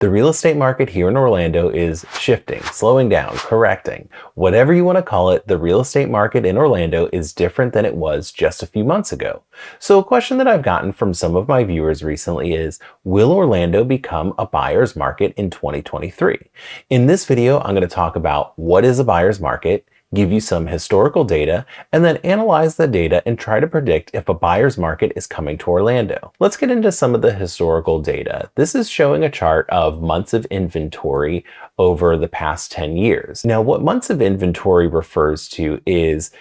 The real estate market here in Orlando is shifting, slowing down, correcting. Whatever you want to call it, the real estate market in Orlando is different than it was just a few months ago. So a question that I've gotten from some of my viewers recently is, will Orlando become a buyer's market in 2023? In this video, I'm going to talk about what is a buyer's market, give you some historical data, and then analyze the data and try to predict if a buyer's market is coming to Orlando. Let's get into some of the historical data. This is showing a chart of months of inventory over the past 10 years. Now, what months of inventory refers to is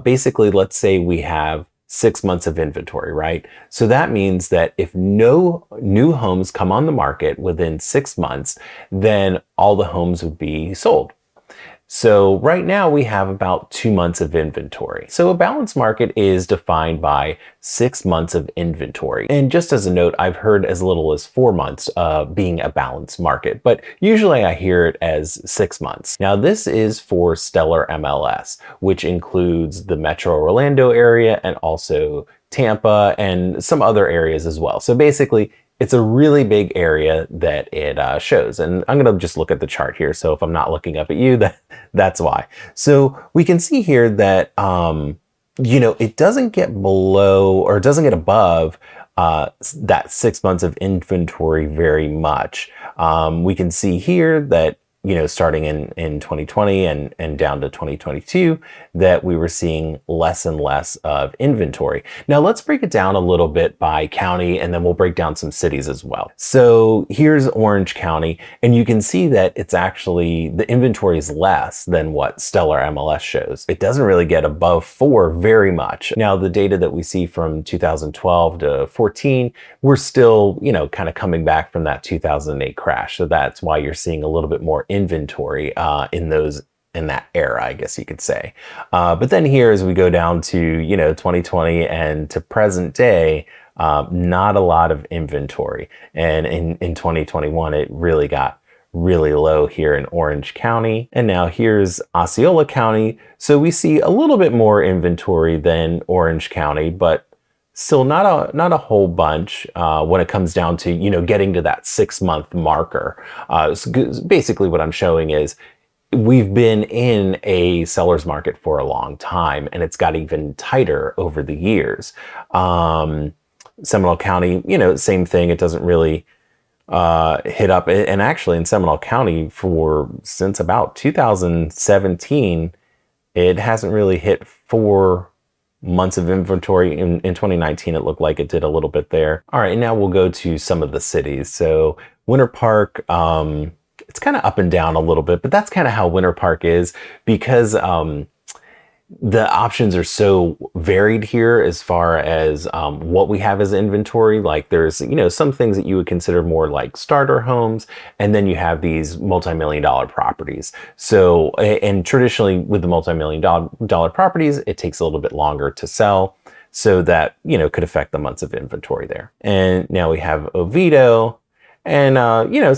basically, let's say we have 6 months of inventory, right? So that means that if no new homes come on the market within 6 months, then all the homes would be sold. So right now we have about 2 months of inventory. So a balanced market is defined by 6 months of inventory. And just as a note, I've heard as little as 4 months being a balanced market, but usually I hear it as 6 months. Now this is for Stellar MLS, which includes the Metro Orlando area and also Tampa and some other areas as well. So basically, it's a really big area that it shows. And I'm going to just look at the chart here. So if I'm not looking up at you, that's why. So we can see here that, it doesn't get below or it doesn't get above that 6 months of inventory very much. We can see here that, starting in 2020 and down to 2022, that we were seeing less and less of inventory. Now let's break it down a little bit by county, and then we'll break down some cities as well. So here's Orange County, and you can see that it's actually, the inventory is less than what Stellar MLS shows. It doesn't really get above 4 very much. Now the data that we see from 2012 to 14, we're still, kind of coming back from that 2008 crash. So that's why you're seeing a little bit more inventory in that era, I guess you could say. But then here, as we go down to, 2020 and to present day, not a lot of inventory. And in 2021, it really got really low here in Orange County. And now here's Osceola County. So we see a little bit more inventory than Orange County, but still not a whole bunch when it comes down to, getting to that 6 month marker. So basically what I'm showing is we've been in a seller's market for a long time, and it's got even tighter over the years. Seminole County, same thing. It doesn't really hit up. And actually in Seminole County since about 2017, it hasn't really hit 4 months of inventory. In 2019, it looked like it did a little bit there. All right, now we'll go to some of the cities. So Winter Park, it's kind of up and down a little bit, but that's kind of how Winter Park is, because the options are so varied here as far as what we have as inventory. Like there's, some things that you would consider more like starter homes, and then you have these multi-million-dollar properties. So, and traditionally with the multi-million-dollar properties, it takes a little bit longer to sell. So that, could affect the months of inventory there. And now we have Oviedo, and,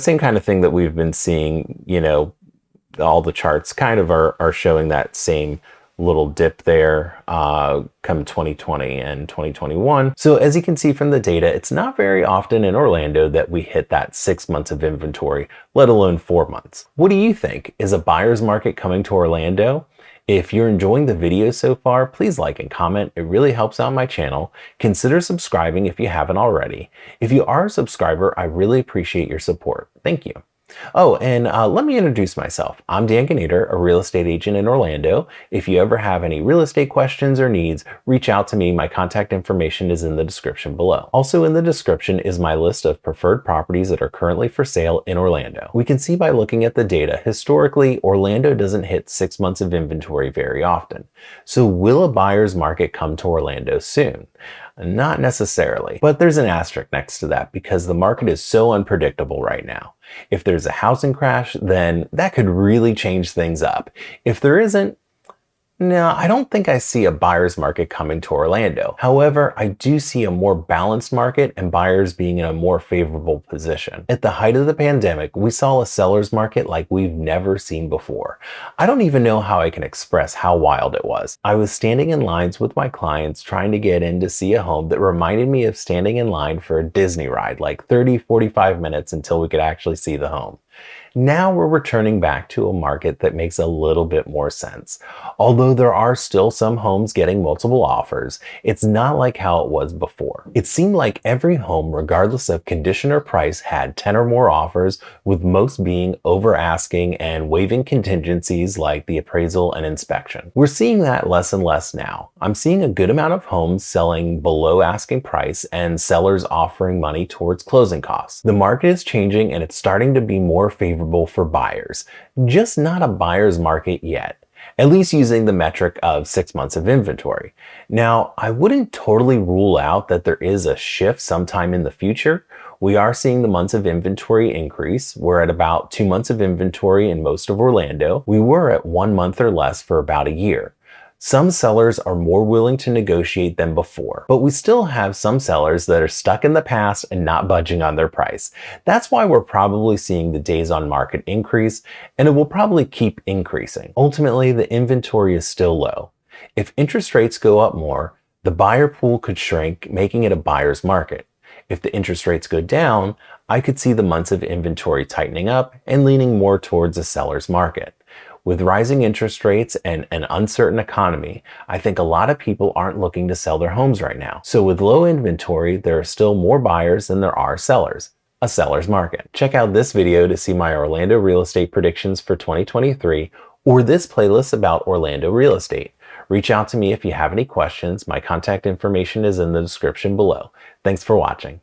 same kind of thing that we've been seeing, all the charts kind of are showing that same little dip there come 2020 and 2021. So as you can see from the data, it's not very often in Orlando that we hit that 6 months of inventory, let alone 4 months. What do you think? Is a buyer's market coming to Orlando? If you're enjoying the video so far, please like and comment. It really helps out my channel. Consider subscribing if you haven't already. If you are a subscriber, I really appreciate your support. Thank you. Oh, and let me introduce myself. I'm Dan Gnader, a real estate agent in Orlando. If you ever have any real estate questions or needs, reach out to me. My contact information is in the description below. Also in the description is my list of preferred properties that are currently for sale in Orlando. We can see by looking at the data, historically, Orlando doesn't hit 6 months of inventory very often. So will a buyer's market come to Orlando soon? Not necessarily, but there's an asterisk next to that because the market is so unpredictable right now. If there's a housing crash, then that could really change things up. If there isn't, No, I don't think I see a buyer's market coming to Orlando. However, I do see a more balanced market and buyers being in a more favorable position. At the height of the pandemic, we saw a seller's market like we've never seen before. I don't even know how I can express how wild it was. I was standing in lines with my clients trying to get in to see a home that reminded me of standing in line for a Disney ride, like 30-45 minutes until we could actually see the home. Now we're returning back to a market that makes a little bit more sense. Although there are still some homes getting multiple offers, it's not like how it was before. It seemed like every home, regardless of condition or price, had 10 or more offers, with most being over asking and waiving contingencies like the appraisal and inspection. We're seeing that less and less now. I'm seeing a good amount of homes selling below asking price and sellers offering money towards closing costs. The market is changing and it's starting to be more favorable for buyers, just not a buyer's market yet, at least using the metric of 6 months of inventory. Now, I wouldn't totally rule out that there is a shift sometime in the future. We are seeing the months of inventory increase. We're at about 2 months of inventory in most of Orlando. We were at 1 month or less for about a year. Some sellers are more willing to negotiate than before, but we still have some sellers that are stuck in the past and not budging on their price. That's why we're probably seeing the days on market increase, and it will probably keep increasing. Ultimately, the inventory is still low. If interest rates go up more, the buyer pool could shrink, making it a buyer's market. If the interest rates go down, I could see the months of inventory tightening up and leaning more towards a seller's market. With rising interest rates and an uncertain economy, I think a lot of people aren't looking to sell their homes right now. So with low inventory, there are still more buyers than there are sellers. A seller's market. Check out this video to see my Orlando real estate predictions for 2023 or this playlist about Orlando real estate. Reach out to me if you have any questions. My contact information is in the description below. Thanks for watching.